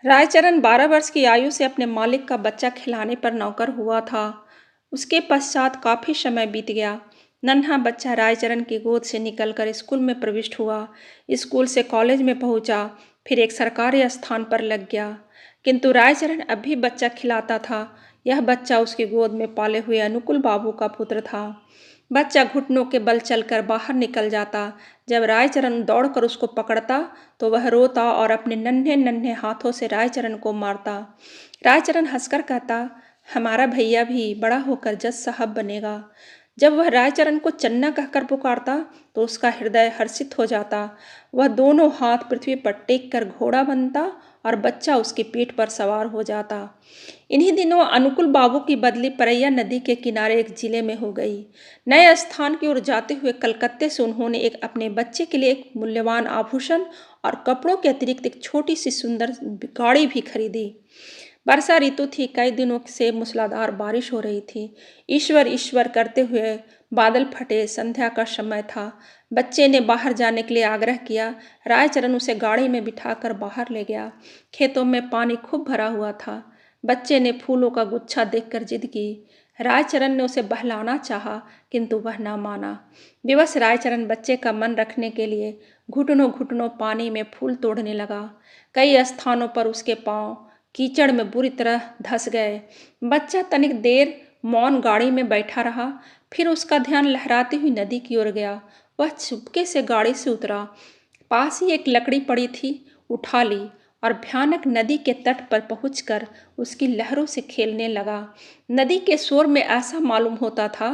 रायचरण 12 वर्ष की आयु से अपने मालिक का बच्चा खिलाने पर नौकर हुआ था। उसके पश्चात काफ़ी समय बीत गया। नन्हा बच्चा रायचरण की गोद से निकलकर स्कूल में प्रविष्ट हुआ। स्कूल से कॉलेज में पहुंचा, फिर एक सरकारी स्थान पर लग गया। किंतु रायचरण अब भी बच्चा खिलाता था। यह बच्चा उसकी गोद में पाले हुए अनुकुल बाबू का पुत्र था। बच्चा घुटनों के बल चलकर बाहर निकल जाता। जब रायचरण दौड़कर उसको पकड़ता तो वह रोता और अपने नन्हे नन्हे हाथों से रायचरण को मारता। रायचरण हंसकर कहता, हमारा भैया भी बड़ा होकर जज साहब बनेगा। जब वह रायचरण को चन्ना कहकर पुकारता तो उसका हृदय हर्षित हो जाता। वह दोनों हाथ पृथ्वी पर टेक कर घोड़ा बनता और बच्चा उसकी पीठ पर सवार हो जाता। इन्हीं दिनों अनुकुल बाबू की बदली परैया नदी के किनारे एक जिले में हो गई। नए स्थान की ओर जाते हुए कलकत्ते से उन्होंने एक अपने बच्चे के लिए एक मूल्यवान आभूषण और कपड़ों के अतिरिक्त एक छोटी सी सुंदर गाड़ी भी खरीदी। वर्षा ऋतु थी, कई दिनों से मूसलाधार बारिश हो रही थी। ईश्वर ईश्वर करते हुए बादल फटे, संध्या का समय था। बच्चे ने बाहर जाने के लिए आग्रह किया। रायचरण उसे गाड़ी में बिठाकर बाहर ले गया। खेतों में पानी खूब भरा हुआ था। बच्चे ने फूलों का गुच्छा देखकर जिद की। रायचरण ने उसे बहलाना चाहा, किंतु वह न माना। विवश रायचरण बच्चे का मन रखने के लिए घुटनों घुटनों पानी में फूल तोड़ने लगा। कई स्थानों पर उसके पांव कीचड़ में बुरी तरह धंस गए। बच्चा तनिक देर मौन गाड़ी में बैठा रहा, फिर उसका ध्यान लहराती हुई नदी की ओर गया। वह चुपके से गाड़ी से उतरा। पास ही एक लकड़ी पड़ी थी, उठा ली और भयानक नदी के तट पर पहुंचकर उसकी लहरों से खेलने लगा। नदी के शोर में ऐसा मालूम होता था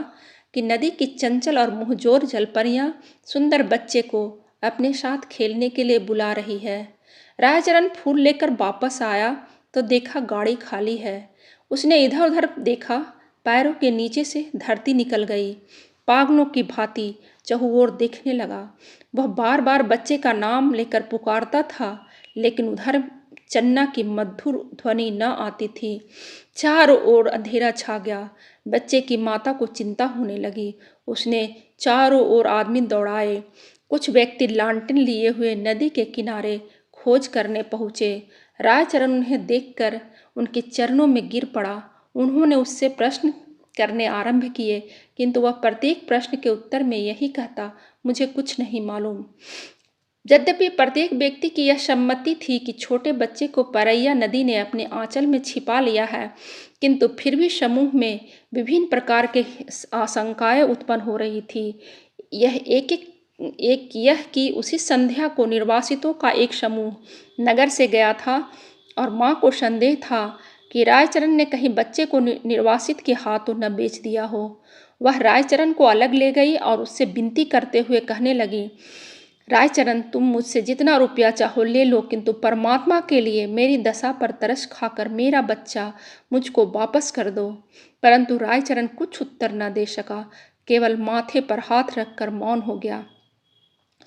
कि नदी की चंचल और मुंहजोर जलपरियां सुंदर बच्चे को अपने साथ खेलने के लिए बुला रही है। रायचरण फूल लेकर वापस आया तो देखा गाड़ी खाली है। उसने इधर उधर देखा, पैरों के नीचे से धरती निकल गई। पागलों की भांति चहुओर देखने लगा। वह बार बार बच्चे का नाम लेकर पुकारता था, लेकिन उधर चन्ना की मधुर ध्वनि न आती थी। चारों ओर अंधेरा छा गया। बच्चे की माता को चिंता होने लगी। उसने चारों ओर आदमी दौड़ाए। कुछ व्यक्ति लालटेन लिए हुए नदी के किनारे खोज करने पहुंचे। रायचरण उन्हें देखकर उनके चरणों में गिर पड़ा। उन्होंने उससे प्रश्न करने आरंभ किए, किंतु वह प्रत्येक प्रश्न के उत्तर में यही कहता, मुझे कुछ नहीं मालूम। यद्यपि प्रत्येक व्यक्ति की यह सम्मति थी कि छोटे बच्चे को परैया नदी ने अपने आंचल में छिपा लिया है, किंतु फिर भी समूह में विभिन्न प्रकार के आशंकाएं उत्पन्न हो रही थी। यह एक यह कि उसी संध्या को निर्वासितों का एक समूह नगर से गया था और माँ को संदेह था कि रायचरण ने कहीं बच्चे को निर्वासित के हाथों न बेच दिया हो। वह रायचरण को अलग ले गई और उससे विनती करते हुए कहने लगी, रायचरण, तुम मुझसे जितना रुपया चाहो ले लो, किंतु परमात्मा के लिए मेरी दशा पर तरस खाकर मेरा बच्चा मुझको वापस कर दो। परंतु रायचरण कुछ उत्तर न दे सका, केवल माथे पर हाथ रखकर मौन हो गया।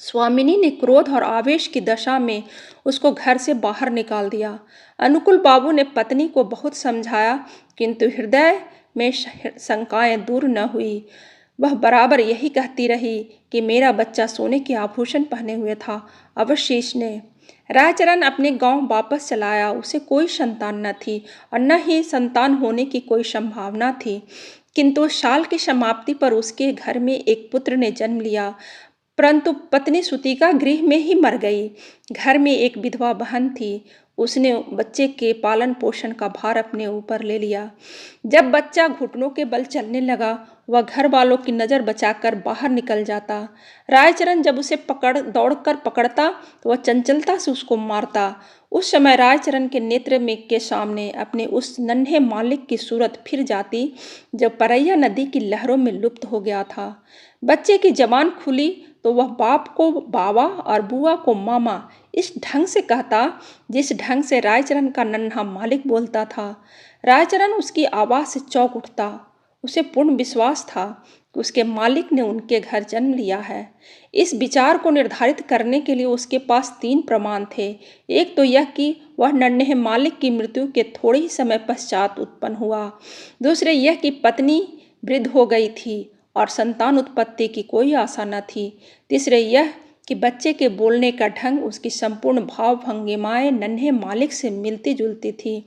स्वामिनी ने क्रोध और आवेश की दशा में उसको घर से बाहर निकाल दिया। अनुकुल बाबू ने पत्नी को बहुत समझाया, किंतु हृदय में शंकाएं दूर न हुई। वह बराबर यही कहती रही कि मेरा बच्चा सोने के आभूषण पहने हुए था, अवश्य इसने। रायचरण अपने गांव वापस चला आया। उसे कोई संतान न थी और न ही संतान होने की कोई संभावना थी, किंतु साल की समाप्ति पर उसके घर में एक पुत्र ने जन्म लिया। परंतु पत्नी सुतिका गृह में ही मर गई। घर में एक विधवा बहन थी। उसने बच्चे के पालन पोषण का भार अपने ऊपर ले लिया। जब बच्चा घुटनों के बल चलने लगा, वह घर वालों की नज़र बचाकर बाहर निकल जाता। रायचरण जब उसे दौड़कर पकड़ता तो वह चंचलता से उसको मारता। उस समय रायचरण के नेत्र में के सामने अपने उस नन्हे मालिक की सूरत फिर जाती जो परैया नदी की लहरों में लुप्त हो गया था। बच्चे की जबान खुली तो वह बाप को बाबा और बुआ को मामा इस ढंग से कहता जिस ढंग से रायचरण का नन्हा मालिक बोलता था। रायचरण उसकी आवाज़ से चौंक उठता। उसे पूर्ण विश्वास था कि उसके मालिक ने उनके घर जन्म लिया है। इस विचार को निर्धारित करने के लिए उसके पास 3 प्रमाण थे। एक तो यह कि वह नन्हे मालिक की मृत्यु के थोड़े ही समय पश्चात उत्पन्न हुआ। दूसरे यह कि पत्नी वृद्ध हो गई थी और संतान उत्पत्ति की कोई आशा न थी। तीसरे यह कि बच्चे के बोलने का ढंग, उसकी संपूर्ण भाव भंगिमाएं नन्हे मालिक से मिलती जुलती थी।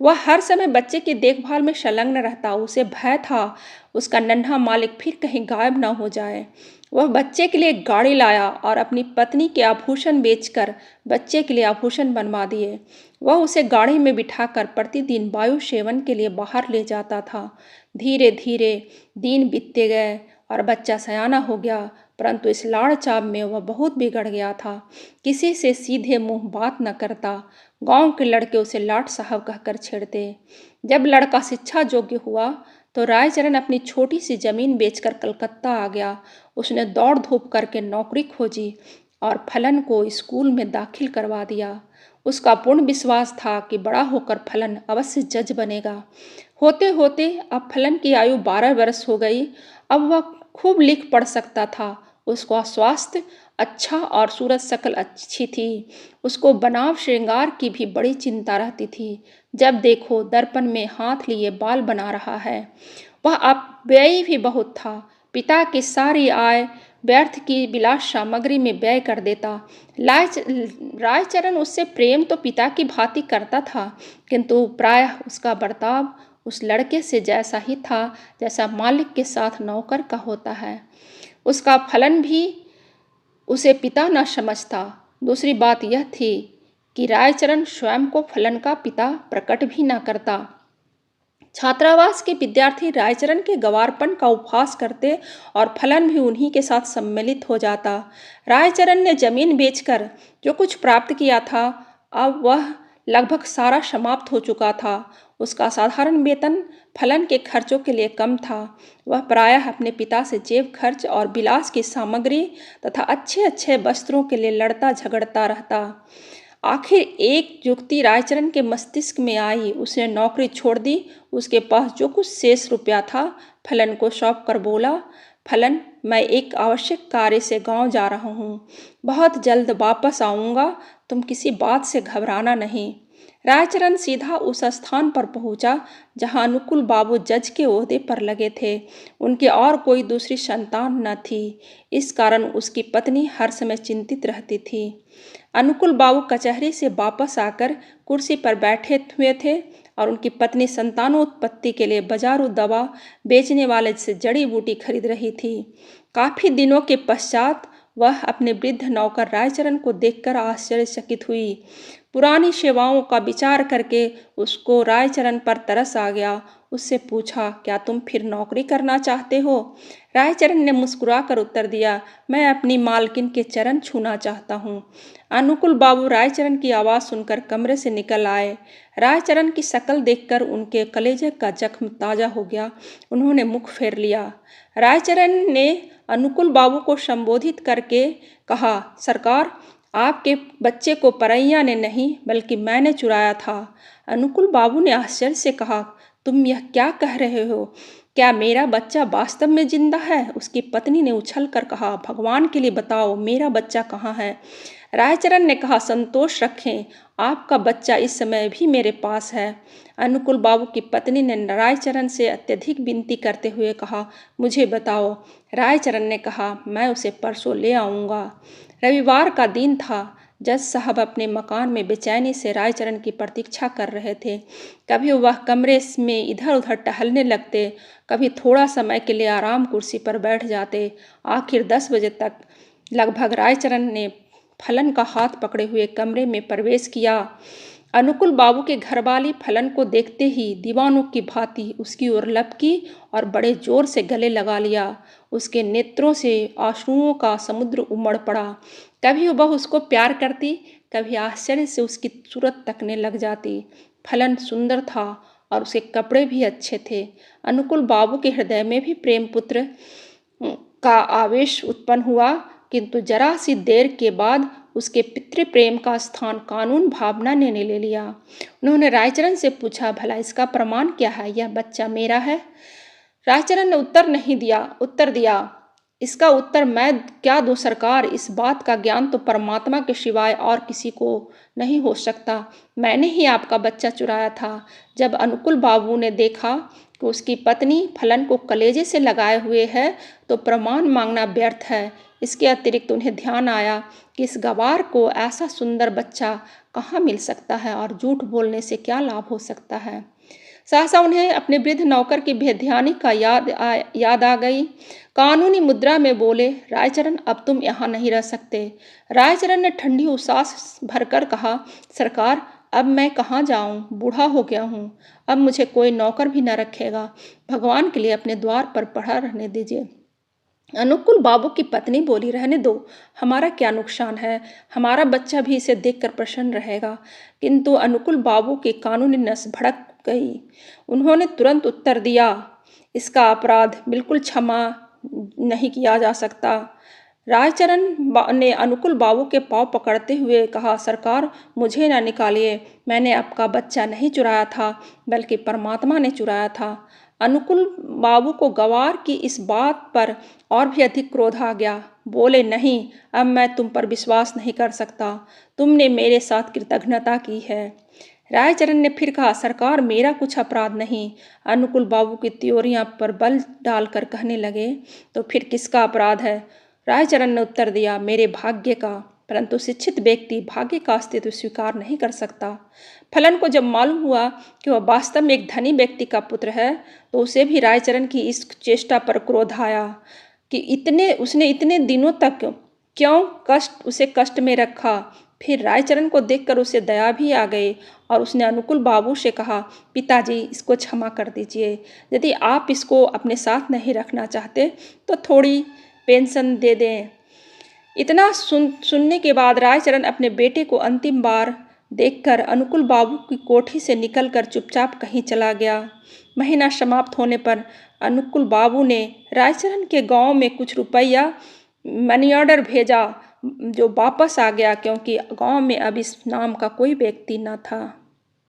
वह हर समय बच्चे की देखभाल में संलग्न रहता। उसे भय था उसका नन्हा मालिक फिर कहीं गायब न हो जाए। वह बच्चे के लिए एक गाड़ी लाया और अपनी पत्नी के आभूषण बेचकर बच्चे के लिए आभूषण बनवा दिए। वह उसे गाड़ी में बिठाकर प्रतिदिन वायु सेवन के लिए बाहर ले जाता था। धीरे धीरे दिन बीतते गए और बच्चा सयाना हो गया, परंतु इस लाड़ चाव में वह बहुत बिगड़ गया था। किसी से सीधे मुंह बात न करता। गांव के लड़के उसे लाट साहब कहकर छेड़ते। जब लड़का शिक्षा योग्य हुआ तो रायचरण अपनी छोटी सी जमीन बेचकर कलकत्ता आ गया। उसने दौड़ धूप करके नौकरी खोजी और फलन को स्कूल में दाखिल करवा दिया। उसका पूर्ण विश्वास था कि बड़ा होकर फलन अवश्य जज बनेगा। होते होते अब फलन की आयु 12 वर्ष हो गई। अब वह खूब लिख पढ़ सकता था। उसका स्वास्थ्य अच्छा और सूरत शकल अच्छी थी। उसको बनाव श्रृंगार की भी बड़ी चिंता रहती थी। जब देखो दर्पण में हाथ लिए बाल बना रहा है। वह अपव्ययी भी बहुत था। पिता की सारी आय व्यर्थ की विलास सामग्री में व्यय कर देता। रायचरण उससे प्रेम तो पिता की भांति करता था, किंतु प्रायः उसका बर्ताव उस लड़के से जैसा ही था जैसा मालिक के साथ नौकर का होता है। उसका फलन भी उसे पिता न समझता। दूसरी बात यह थी कि रायचरण स्वयं को फलन का पिता प्रकट भी न करता। छात्रावास के विद्यार्थी रायचरण के गंवारपन का उपहास करते और फलन भी उन्हीं के साथ सम्मिलित हो जाता। रायचरण ने जमीन बेचकर जो कुछ प्राप्त किया था, अब वह लगभग सारा समाप्त हो चुका था। उसका साधारण वेतन फलन के खर्चों के लिए कम था। वह प्रायः अपने पिता से जेब खर्च और विलास की सामग्री तथा अच्छे अच्छे वस्त्रों के लिए लड़ता झगड़ता रहता। आखिर एक युक्ति रायचरण के मस्तिष्क में आई। उसने नौकरी छोड़ दी। उसके पास जो कुछ शेष रुपया था फलन को सौंप कर बोला, फलन, मैं एक आवश्यक कार्य से गांव जा रहा हूँ। बहुत जल्द वापस आऊँगा। तुम किसी बात से घबराना नहीं। रायचरण सीधा उस स्थान पर पहुंचा जहां अनुकूल बाबू जज के ओहदे पर लगे थे। उनके और कोई दूसरी संतान न थी। इस कारण उसकी पत्नी हर समय चिंतित रहती थी। अनुकूल बाबू कचहरी से वापस आकर कुर्सी पर बैठे हुए थे और उनकी पत्नी संतानोत्पत्ति के लिए बाजारू दवा बेचने वाले से जड़ी बूटी खरीद रही थी। काफी दिनों के पश्चात वह अपने वृद्ध नौकर रायचरण को देखकर आश्चर्यचकित हुई। पुरानी सेवाओं का विचार करके उसको रायचरण पर तरस आ गया। उससे पूछा, क्या तुम फिर नौकरी करना चाहते हो? रायचरण ने मुस्कुराकर उत्तर दिया, मैं अपनी मालकिन के चरण छूना चाहता हूँ। अनुकूल बाबू रायचरण की आवाज़ सुनकर कमरे से निकल आए। रायचरण की शक्ल देखकर उनके कलेजे का जख्म ताज़ा हो गया। उन्होंने मुख फेर लिया। रायचरण ने अनुकूल बाबू को संबोधित करके कहा, सरकार, आपके बच्चे को परैया ने नहीं बल्कि मैंने चुराया था। अनुकूल बाबू ने आश्चर्य से कहा, तुम यह क्या कह रहे हो? क्या मेरा बच्चा वास्तव में जिंदा है? उसकी पत्नी ने उछल कर कहा, भगवान के लिए बताओ, मेरा बच्चा कहाँ है? रायचरण ने कहा, संतोष रखें, आपका बच्चा इस समय भी मेरे पास है। अनुकूल बाबू की पत्नी ने रायचरण से अत्यधिक विनती करते हुए कहा, मुझे बताओ। रायचरण ने कहा, मैं उसे परसों ले आऊँगा। रविवार का दिन था। जज साहब अपने मकान में बेचैनी से रायचरण की प्रतीक्षा कर रहे थे। कभी वह कमरे में इधर उधर टहलने लगते, कभी थोड़ा समय के लिए आराम कुर्सी पर बैठ जाते। आखिर 10 बजे तक लगभग रायचरण ने फलन का हाथ पकड़े हुए कमरे में प्रवेश किया। अनुकूल बाबू के घरवाली फलन को देखते ही दीवानों की भांति उसकी ओर लपकी और बड़े जोर से गले लगा लिया। उसके नेत्रों से आंसुओं का समुद्र उमड़ पड़ा। कभी वह उसको प्यार करती, कभी आश्चर्य से उसकी सूरत तकने लग जाती। फलन सुंदर था और उसके कपड़े भी अच्छे थे। अनुकूल बाबू के हृदय में भी प्रेम पुत्र का आवेश उत्पन्न हुआ, किंतु जरा सी देर के बाद उसके पितृप्रेम का स्थान कानून भावना ने ले लिया। उन्होंने रायचरण से पूछा, भला इसका प्रमाण क्या है? यह बच्चा मेरा है? रायचरण ने उत्तर दिया, इसका उत्तर मैं क्या दूं सरकार? इस बात का ज्ञान तो परमात्मा के सिवाय और किसी को नहीं हो सकता। मैंने ही आपका बच्चा चुराया था। जब अनुकूल बाबू ने देखा कि उसकी पत्नी फलन को कलेजे से लगाए हुए है तो प्रमाण मांगना व्यर्थ है। इसके अतिरिक्त उन्हें ध्यान आया कि इस गवार को ऐसा सुंदर बच्चा कहाँ मिल सकता है और झूठ बोलने से क्या लाभ हो सकता है। सहसा उन्हें अपने वृद्ध नौकर की बेध्यानी का याद आ गई। कानूनी मुद्रा में बोले, रायचरण अब तुम यहाँ नहीं रह सकते। रायचरण ने ठंडी उसास भरकर कहा, सरकार अब मैं कहाँ जाऊँ, बूढ़ा हो गया हूँ। अब मुझे कोई नौकर भी न रखेगा। भगवान के लिए अपने द्वार पर पड़ा रहने दीजिए। अनुकुल बाबू की पत्नी बोली, रहने दो, हमारा क्या नुकसान है, हमारा बच्चा भी इसे देखकर प्रसन्न रहेगा। किंतु अनुकुल बाबू की कानूनी नस भड़क गई। उन्होंने तुरंत उत्तर दिया, इसका अपराध बिल्कुल क्षमा नहीं किया जा सकता। रायचरण ने अनुकुल बाबू के पांव पकड़ते हुए कहा, सरकार मुझे ना निकालिए, मैंने आपका बच्चा नहीं चुराया था बल्कि परमात्मा ने चुराया था। अनुकुल बाबू को गवार की इस बात पर और भी अधिक क्रोध आ गया। बोले, नहीं, अब मैं तुम पर विश्वास नहीं कर सकता। तुमने मेरे साथ कृतघ्नता की है। रायचरण ने फिर कहा, सरकार मेरा कुछ अपराध नहीं। अनुकुल बाबू की त्योरियां पर बल डालकर कहने लगे, तो फिर किसका अपराध है? रायचरण ने उत्तर दिया, मेरे भाग्य का। परंतु शिक्षित व्यक्ति भाग्य का अस्तित्व स्वीकार नहीं कर सकता। फलन को जब मालूम हुआ कि वह वास्तव में एक धनी व्यक्ति का पुत्र है तो उसे भी रायचरण की इस चेष्टा पर क्रोध आया कि उसने इतने दिनों तक क्यों उसे कष्ट में रखा। फिर रायचरण को देखकर उसे दया भी आ गई और उसने अनुकुल बाबू से कहा, पिताजी इसको क्षमा कर दीजिए। यदि आप इसको अपने साथ नहीं रखना चाहते तो थोड़ी पेंशन दे दें। इतना सुनने के बाद रायचरण अपने बेटे को अंतिम बार देखकर अनुकुल बाबू की कोठी से निकलकर चुपचाप कहीं चला गया। महीना समाप्त होने पर अनुकुल बाबू ने रायचरण के गांव में कुछ रुपया मनी ऑर्डर भेजा जो वापस आ गया क्योंकि गांव में अब इस नाम का कोई व्यक्ति न था।